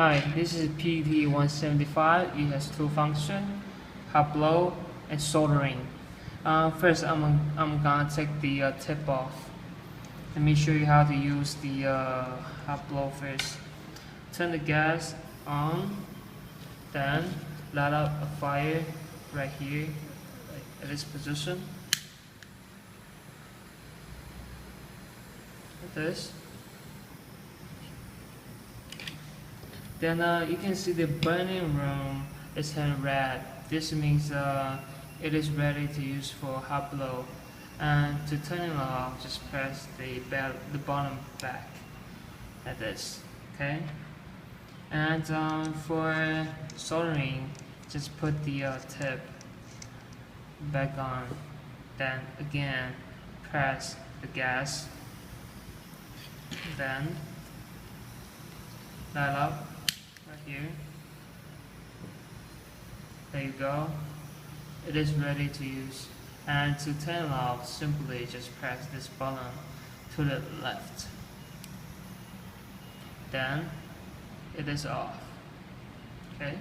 Hi, this is PT-175. It has two functions, hot blow and soldering. First, I'm gonna take the tip off. Let me show you how to use the hot blow first. Turn the gas on, then light up a fire right here, at this position. Like this. Then you can see the burning room is turned red. This means it is ready to use for hot blow. And to turn it off, just press the bottom back like this. Okay. And for soldering, just put the tip back on. Then again, press the gas. Then light up right here. There you go. It is ready to use. And to turn it off, simply just press this button to the left. Then it is off. Okay.